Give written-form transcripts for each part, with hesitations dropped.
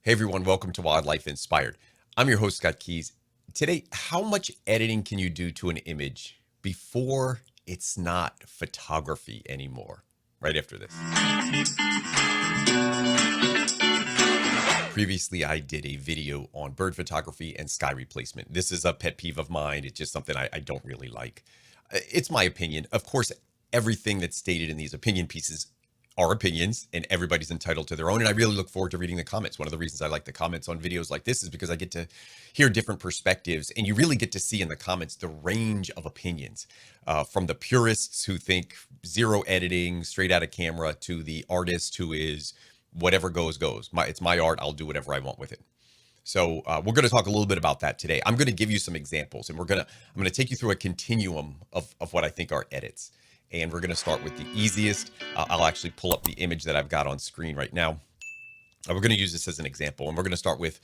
Hey everyone, welcome to Wildlife Inspired. I'm your host, Scott Keys. Today, how much editing can you do to an image before it's not photography anymore? Right after this. Previously, I did a video on bird photography and sky replacement. This is a pet peeve of mine. It's just something I don't really like. It's my opinion. Of course, everything that's stated in these opinion pieces are opinions and everybody's entitled to their own. And I really look forward to reading the comments. One of the reasons I like the comments on videos like this is because I get to hear different perspectives and you really get to see in the comments the range of opinions from the purists who think zero editing straight out of camera to the artist who is whatever goes. It's my art. I'll do whatever I want with it. So we're going to talk a little bit about that today. I'm going to give you some examples and I'm going to take you through a continuum of what I think are edits. And we're going to start with the easiest. I'll actually pull up the image that I've got on screen right now. We're going to use this as an example, and we're going to start with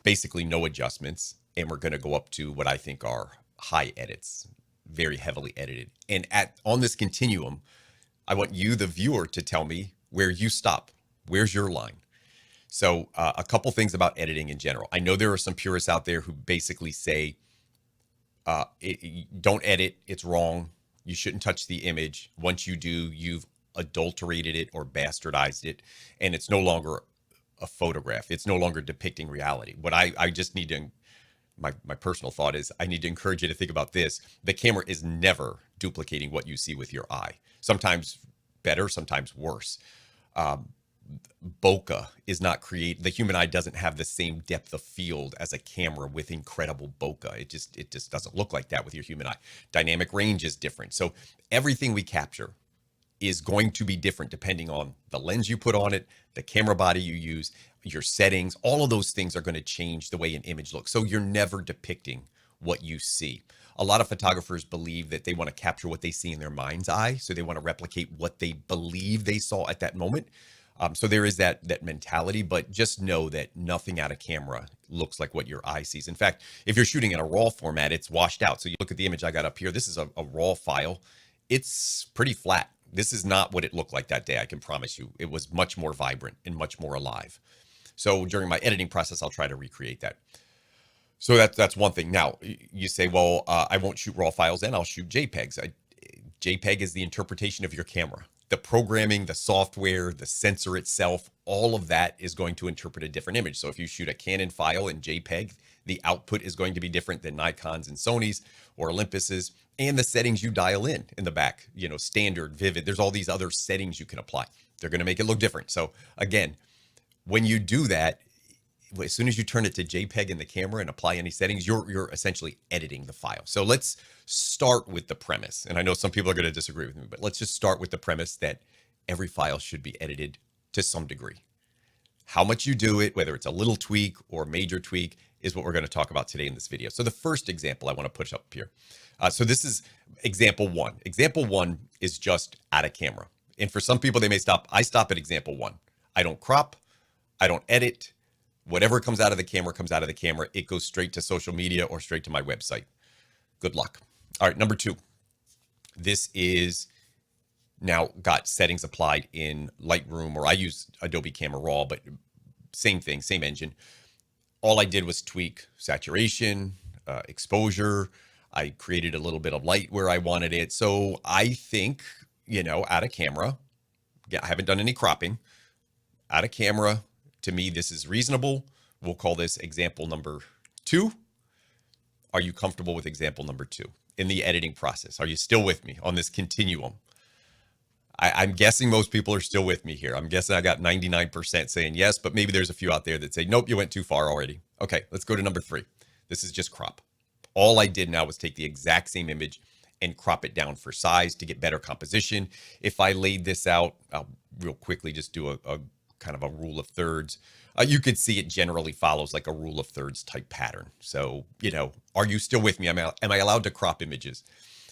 basically no adjustments, and we're going to go up to what I think are high edits, very heavily edited. And on this continuum, I want you, the viewer, to tell me where you stop. Where's your line? So a couple things about editing in general. I know there are some purists out there who basically say, don't edit, it's wrong. You shouldn't touch the image. Once you do, you've adulterated it or bastardized it, and it's no longer a photograph. It's no longer depicting reality. What I just need to, my personal thought is I need to encourage you to think about this. The camera is never duplicating what you see with your eye. Sometimes better, sometimes worse. Bokeh is not the human eye doesn't have the same depth of field as a camera with incredible bokeh. It just doesn't look like that with your human eye. Dynamic range is different. So everything we capture is going to be different depending on the lens you put on it, the camera body you use, your settings. All of those things are going to change the way an image looks. So you're never depicting what you see. A lot of photographers believe that they want to capture what they see in their mind's eye. So they want to replicate what they believe they saw at that moment. So there is that mentality, but just know that nothing out of camera looks like what your eye sees. In fact, if you're shooting in a RAW format, it's washed out. So you look at the image I got up here. This is a RAW file. It's pretty flat. This is not what it looked like that day. I can promise you. It was much more vibrant and much more alive. So during my editing process, I'll try to recreate that. So that's one thing. Now you say, well, I won't shoot RAW files then. I'll shoot JPEGs. JPEG is the interpretation of your camera. The programming, the software, the sensor itself, all of that is going to interpret a different image. So if you shoot a Canon file in JPEG, the output is going to be different than Nikon's and Sony's or Olympus's, and the settings you dial in the back, standard, vivid, there's all these other settings you can apply. They're going to make it look different. So again, when you do that, as soon as you turn it to JPEG in the camera and apply any settings, you're essentially editing the file. So let's start with the premise. And I know some people are going to disagree with me, but let's just start with the premise that every file should be edited to some degree. How much you do it, whether it's a little tweak or major tweak, is what we're going to talk about today in this video. So the first example I want to push up here. So this is example one. Example one is just out of camera. And for some people, they may stop. I stop at example one. I don't crop. I don't edit. Whatever comes out of the camera comes out of the camera. It goes straight to social media or straight to my website. Good luck. All right, number two. This is now got settings applied in Lightroom, or I use Adobe Camera Raw, but same thing, same engine. All I did was tweak saturation, exposure. I created a little bit of light where I wanted it. So I think, out of camera, I haven't done any cropping. Out of camera, to me, this is reasonable. We'll call this example number two. Are you comfortable with example number two in the editing process? Are you still with me on this continuum? I'm guessing most people are still with me here. I'm guessing I got 99% saying yes, but maybe there's a few out there that say, nope, you went too far already. Okay, let's go to number three. This is just crop. All I did now was take the exact same image and crop it down for size to get better composition. If I laid this out, I'll real quickly just do a kind of a rule of thirds. You could see it generally follows like a rule of thirds type pattern. So, are you still with me? Am I allowed to crop images?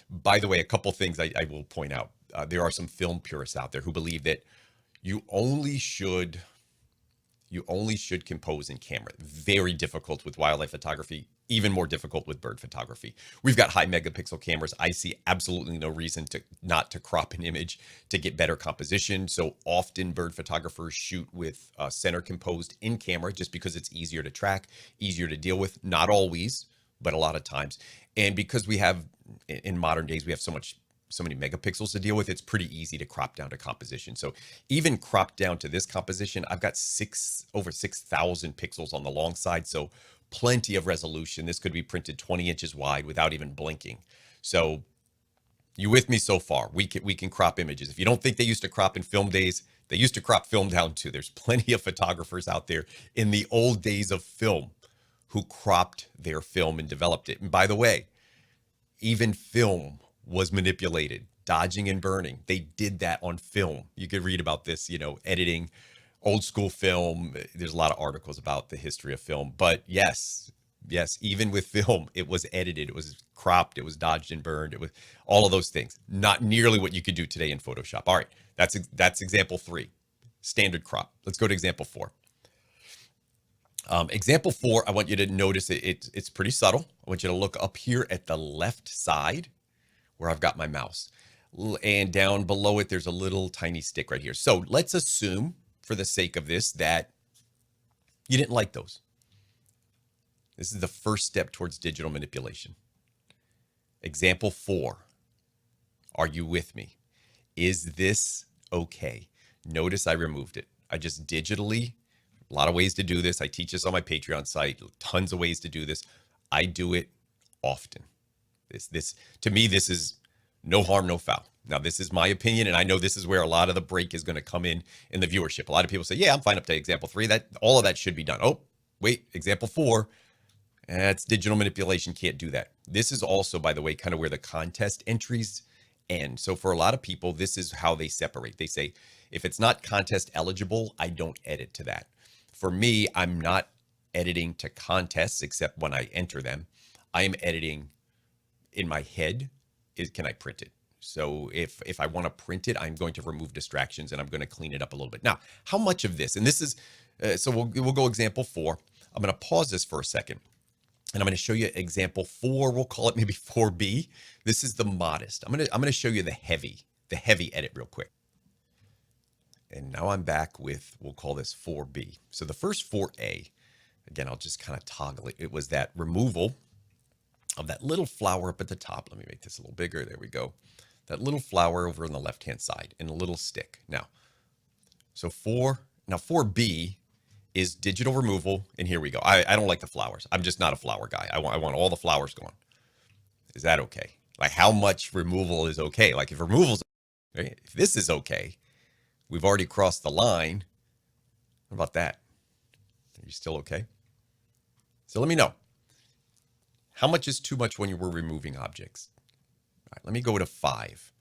By the way, a couple things I will point out. There are some film purists out there who believe that you only should You only should compose in camera. Very difficult with wildlife photography, even more difficult with bird photography. We've got high megapixel cameras. I see absolutely no reason to not to crop an image to get better composition. So often bird photographers shoot with center composed in camera just because it's easier to track, easier to deal with. Not always, but a lot of times. And because we have, in modern days, we have so many megapixels to deal with, it's pretty easy to crop down to composition. So even cropped down to this composition, I've got over 6,000 pixels on the long side. So plenty of resolution. This could be printed 20 inches wide without even blinking. So you with me so far? We can crop images. If you don't think they used to crop in film days, they used to crop film down too. There's plenty of photographers out there in the old days of film who cropped their film and developed it. And by the way, even film was manipulated, dodging and burning. They did that on film. You could read about this, editing old school film. There's a lot of articles about the history of film, but yes, even with film, it was edited, it was cropped, it was dodged and burned. It was all of those things. Not nearly what you could do today in Photoshop. All right, that's example 3, standard crop. Let's go to example 4. Example 4, I want you to notice it's pretty subtle. I want you to look up here at the left side where I've got my mouse. And down below it, there's a little tiny stick right here. So let's assume, for the sake of this, that you didn't like those. This is the first step towards digital manipulation. Example 4. Are you with me? Is this okay? Notice I removed it. I just digitally, a lot of ways to do this. I teach this on my Patreon site, tons of ways to do this. I do it often. This to me, this is no harm, no foul. Now, this is my opinion, and I know this is where a lot of the break is going to come in the viewership. A lot of people say, yeah, I'm fine up to example 3. That all of that should be done. Oh, wait, example 4. That's digital manipulation. Can't do that. This is also, by the way, kind of where the contest entries end. So for a lot of people, this is how they separate. They say, if it's not contest eligible, I don't edit to that. For me, I'm not editing to contests except when I enter them. I am editing in my head. Can I print it? So if I want to print it, I'm going to remove distractions and I'm going to clean it up a little bit. Now, how much of this? And this is, so we'll go example 4. I'm going to pause this for a second. And I'm going to show you example 4. We'll call it maybe 4B. This is the modest. I'm going to show you the heavy edit real quick. And now I'm back with, we'll call this 4B. So the first 4A, again, I'll just kind of toggle it. It was that removal of that little flower up at the top. Let me make this a little bigger. There we go. That little flower over on the left-hand side and a little stick. Now, so 4B is digital removal. And here we go. I don't like the flowers. I'm just not a flower guy. I want all the flowers gone. Is that okay? Like, how much removal is okay? Like, if removal's okay, if this is okay, we've already crossed the line. What about that? Are you still okay? So let me know. How much is too much when you were removing objects? All right, let me go to 5.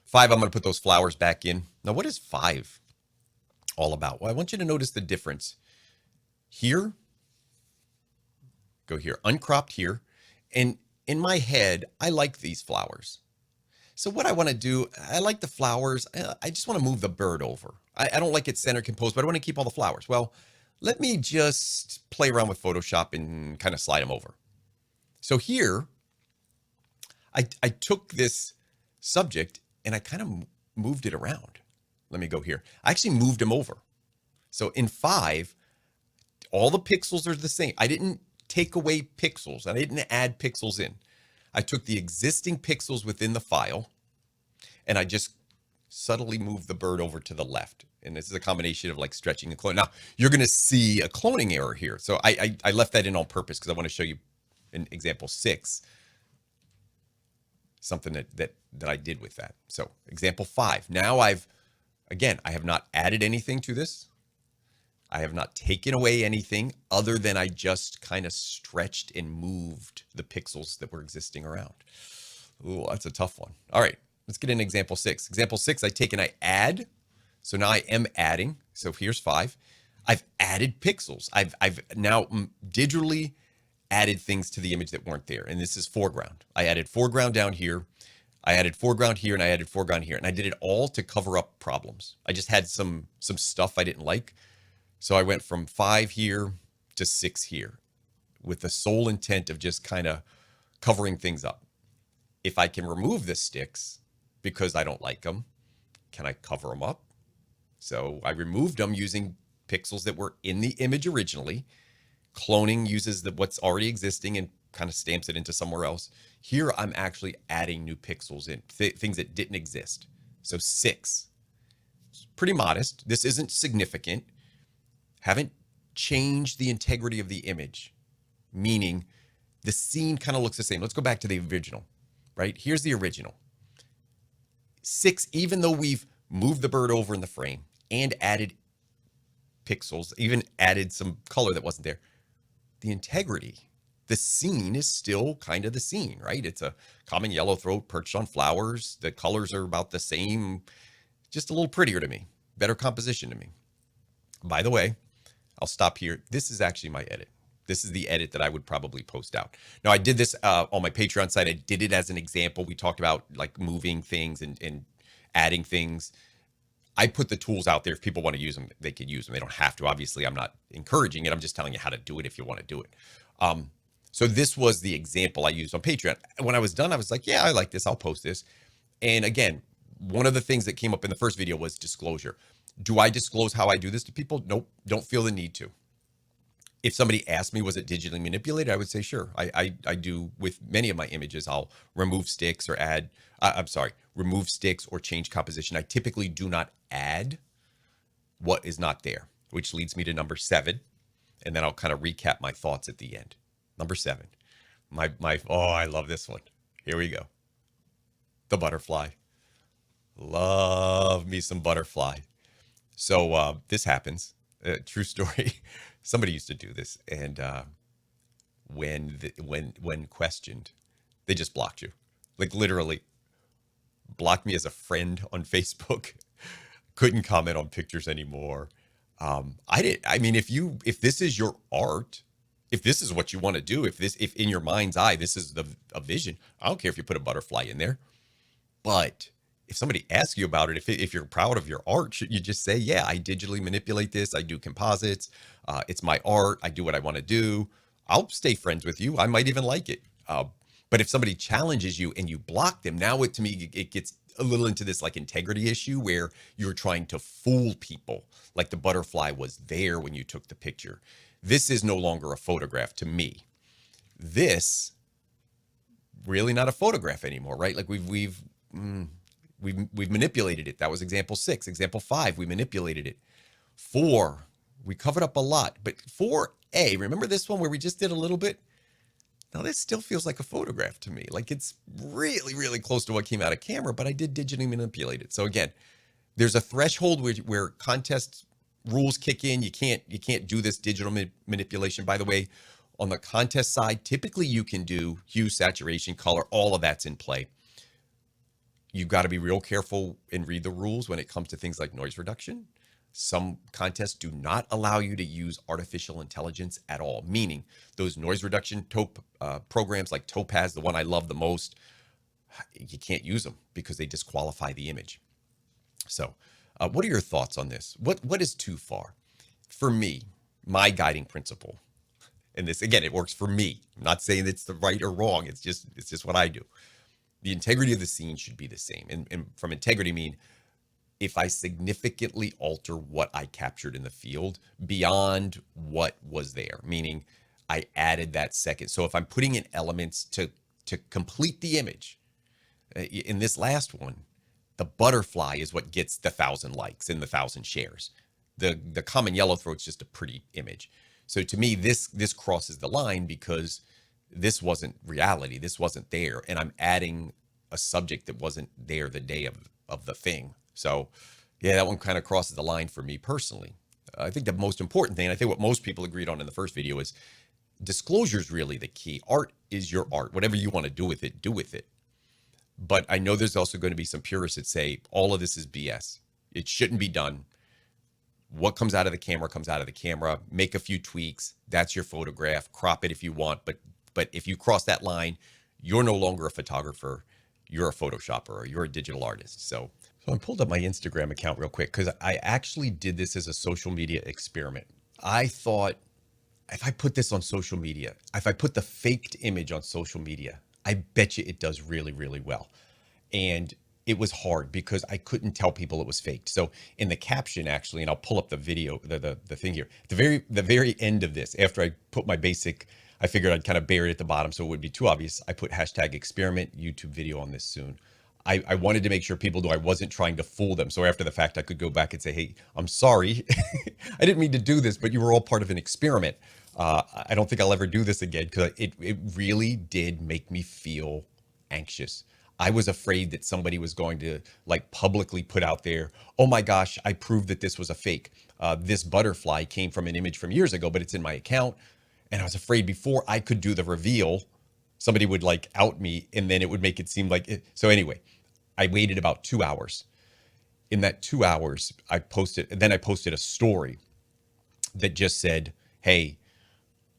5, I'm going to put those flowers back in. Now, what is 5 all about? Well, I want you to notice the difference. Here, go here, uncropped here. And in my head, I like these flowers. So what I want to do, I like the flowers. I just want to move the bird over. I don't like it center composed, but I want to keep all the flowers. Well, let me just play around with Photoshop and kind of slide them over. So here, I took this subject and I kind of moved it around. Let me go here. I actually moved them over. So in 5, all the pixels are the same. I didn't take away pixels. I didn't add pixels in. I took the existing pixels within the file and I just subtly moved the bird over to the left. And this is a combination of like stretching and cloning. Now, you're going to see a cloning error here. So I left that in on purpose because I want to show you in example 6, something that I did with that. So example 5. Now I have not added anything to this. I have not taken away anything other than I just kind of stretched and moved the pixels that were existing around. Ooh, that's a tough one. All right, let's get in example 6. Example 6, I take and I add. So now I am adding. So here's 5. I've added pixels. I've now digitally added things to the image that weren't there. And this is foreground. I added foreground down here. I added foreground here and I added foreground here. And I did it all to cover up problems. I just had some stuff I didn't like. So I went from 5 here to 6 here with the sole intent of just kind of covering things up. If I can remove the sticks because I don't like them, can I cover them up? So I removed them using pixels that were in the image originally. Cloning uses what's already existing and kind of stamps it into somewhere else. Here I'm actually adding new pixels in, things that didn't exist. So 6, pretty modest. This isn't significant. Haven't changed the integrity of the image, meaning the scene kind of looks the same. Let's go back to the original, right? Here's the original. 6, even though we've moved the bird over in the frame and added pixels, even added some color that wasn't there, the integrity, the scene is still kind of the scene, right? It's a common yellowthroat perched on flowers. The colors are about the same, just a little prettier to me, better composition to me. By the way, I'll stop here. This is actually my edit. This is the edit that I would probably post out. Now, I did this on my Patreon site. I did it as an example. We talked about like moving things and adding things. I put the tools out there. If people want to use them, they could use them. They don't have to. Obviously, I'm not encouraging it. I'm just telling you how to do it if you want to do it. So this was the example I used on Patreon. When I was done, I was like, yeah, I like this. I'll post this. And again, one of the things that came up in the first video was disclosure. Do I disclose how I do this to people? Nope, don't feel the need to. If somebody asked me, was it digitally manipulated? I would say, sure. I do with many of my images. I'll remove sticks or add, remove sticks or change composition. I typically do not add what is not there, which leads me to number 7. And then I'll kind of recap my thoughts at the end. Number 7, oh, I love this one. Here we go. The butterfly. Love me some butterfly. So this happens. True story. Somebody used to do this, and when questioned, they just blocked you. Like literally, blocked me as a friend on Facebook. Couldn't comment on pictures anymore. I mean, if this is your art, if this is what you want to do, if in your mind's eye this is a vision, I don't care if you put a butterfly in there. But if somebody asks you about it, if you're proud of your art, should you just say, yeah, I digitally manipulate this. I do composites. It's my art. I do what I want to do. I'll stay friends with you. I might even like it. But if somebody challenges you and you block them, now to me, it gets a little into this like integrity issue where you're trying to fool people. Like the butterfly was there when you took the picture. This is no longer a photograph to me. This really not a photograph anymore, right? Like we've manipulated it. That was example 6. Example 5, we manipulated it. 4, we covered up a lot. But 4A, remember this one where we just did a little bit? Now this still feels like a photograph to me. Like it's really, really close to what came out of camera, but I did digitally manipulate it. So again, there's a threshold where contest rules kick in. You can't do this digital manipulation. By the way, on the contest side, typically you can do hue, saturation, color, all of that's in play. You've got to be real careful and read the rules when it comes to things like noise reduction. Some contests do not allow you to use artificial intelligence at all, meaning those noise reduction programs like Topaz, the one I love the most, you can't use them because they disqualify the image. So what are your thoughts on this? What is too far? For me, my guiding principle, and this, again, it works for me. I'm not saying it's the right or wrong. It's just what I do. The integrity of the scene should be the same. And from integrity, I mean, if I significantly alter what I captured in the field beyond what was there, meaning I added that second. So if I'm putting in elements to complete the image, in this last one, the butterfly is what gets the 1,000 likes and the 1,000 shares. The common yellowthroat's just a pretty image. So to me, this crosses the line because this wasn't reality. This wasn't there. And I'm adding a subject that wasn't there the day of the thing. So yeah, that one kind of crosses the line for me personally. I think the most important thing, I think what most people agreed on in the first video, is disclosure is really the key. Art is your art. Whatever you want to do with it, do with it. But I know there's also going to be some purists that say all of this is BS. It shouldn't be done. What comes out of the camera comes out of the camera. Make a few tweaks. That's your photograph. Crop it if you want. But if you cross that line, you're no longer a photographer. You're a Photoshopper or you're a digital artist. So So I pulled up my Instagram account real quick because I actually did this as a social media experiment. I thought, if I put this on social media, if I put the faked image on social media, I bet you it does really, really well. And it was hard because I couldn't tell people it was faked. So in the caption, actually, and I'll pull up the video, the thing here, the very end of this, after I put my basic, I figured I'd kind of bury it at the bottom so it would be too obvious. I put hashtag experiment YouTube video on this soon. I wanted to make sure people knew I wasn't trying to fool them. So after the fact, I could go back and say, hey, I'm sorry. I didn't mean to do this, but you were all part of an experiment. I don't think I'll ever do this again because it really did make me feel anxious. I was afraid that somebody was going to like publicly put out there, oh my gosh, I proved that this was a fake. This butterfly came from an image from years ago, but it's in my account. And I was afraid before I could do the reveal, somebody would like out me and then it would make it seem like it. So anyway, I waited about 2 hours. In that 2 hours, I posted a story that just said, hey,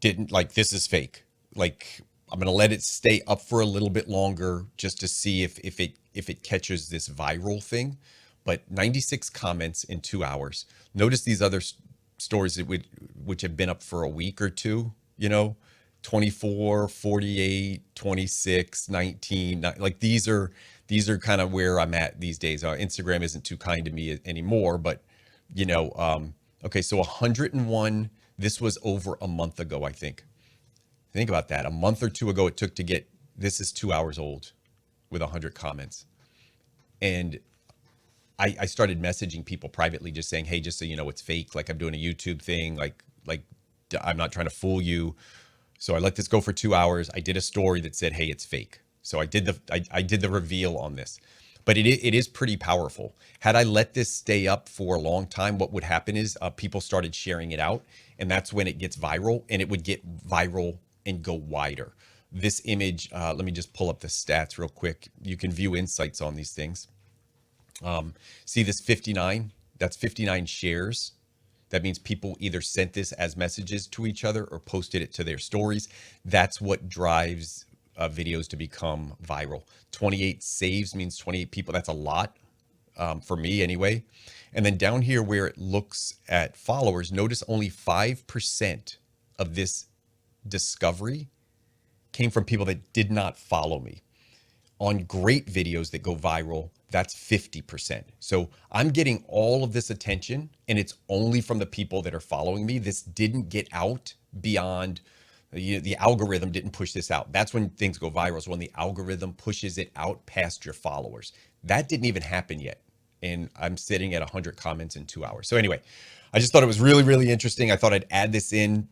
didn't like this is fake. Like I'm gonna let it stay up for a little bit longer just to see if it catches this viral thing. But 96 comments in 2 hours. Notice these other stories that which have been up for a week or two, 24, 48, 26, 19. Like these are kind of where I'm at these days. Instagram isn't too kind to me anymore, but okay, so 101. This was over a month ago, I think. Think about that. A month or two ago, it took to get, this is 2 hours old with 100 comments. And I started messaging people privately, just saying, hey, just so you know, it's fake. Like I'm doing a YouTube thing. Like I'm not trying to fool you. So I let this go for 2 hours. I did a story that said, hey, it's fake. So I did the reveal on this, but it is pretty powerful. Had I let this stay up for a long time, what would happen is people started sharing it out, and that's when it gets viral, and it would get viral and go wider. This image, let me just pull up the stats real quick. You can view insights on these things. See this 59? That's 59 shares. That means people either sent this as messages to each other or posted it to their stories. That's what drives videos to become viral. 28 saves means 28 people. That's a lot for me anyway. And then down here where it looks at followers, notice only 5% of this discovery came from people that did not follow me. On great videos that go viral, that's 50%. So I'm getting all of this attention and it's only from the people that are following me. This didn't get out beyond, the algorithm didn't push this out. That's when things go viral. So when the algorithm pushes it out past your followers, that didn't even happen yet. And I'm sitting at 100 comments in 2 hours. So anyway, I just thought it was really, really interesting. I thought I'd add this in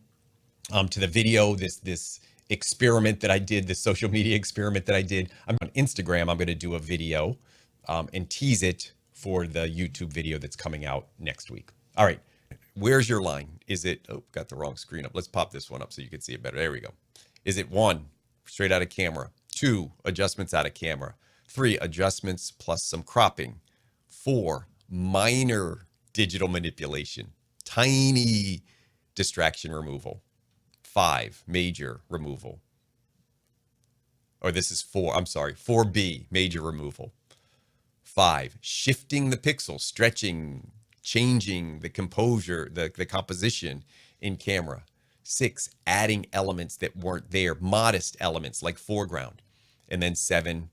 to the video, this experiment that I did, this social media experiment that I did. I'm on Instagram. I'm going to do a video and tease it for the YouTube video that's coming out next week. All right. Where's your line? Is it, oh, got the wrong screen up. Let's pop this one up so you can see it better. There we go. Is it 1, straight out of camera, 2, adjustments out of camera, 3, adjustments plus some cropping, 4, minor digital manipulation, tiny distraction removal, 5, major removal. Or this is 4, I'm sorry, 4B, major removal. 5, shifting the pixel, stretching, changing the composure, the composition in camera. 6, adding elements that weren't there, modest elements like foreground. And then 7,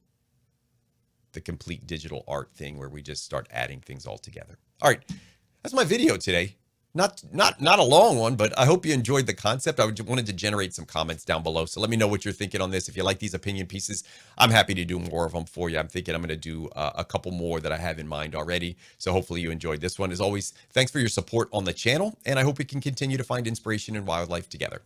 the complete digital art thing where we just start adding things all together. All right, that's my video today. Not a long one, but I hope you enjoyed the concept. I wanted to generate some comments down below. So let me know what you're thinking on this. If you like these opinion pieces, I'm happy to do more of them for you. I'm thinking I'm going to do a couple more that I have in mind already. So hopefully you enjoyed this one. As always, thanks for your support on the channel, and I hope we can continue to find inspiration in wildlife together.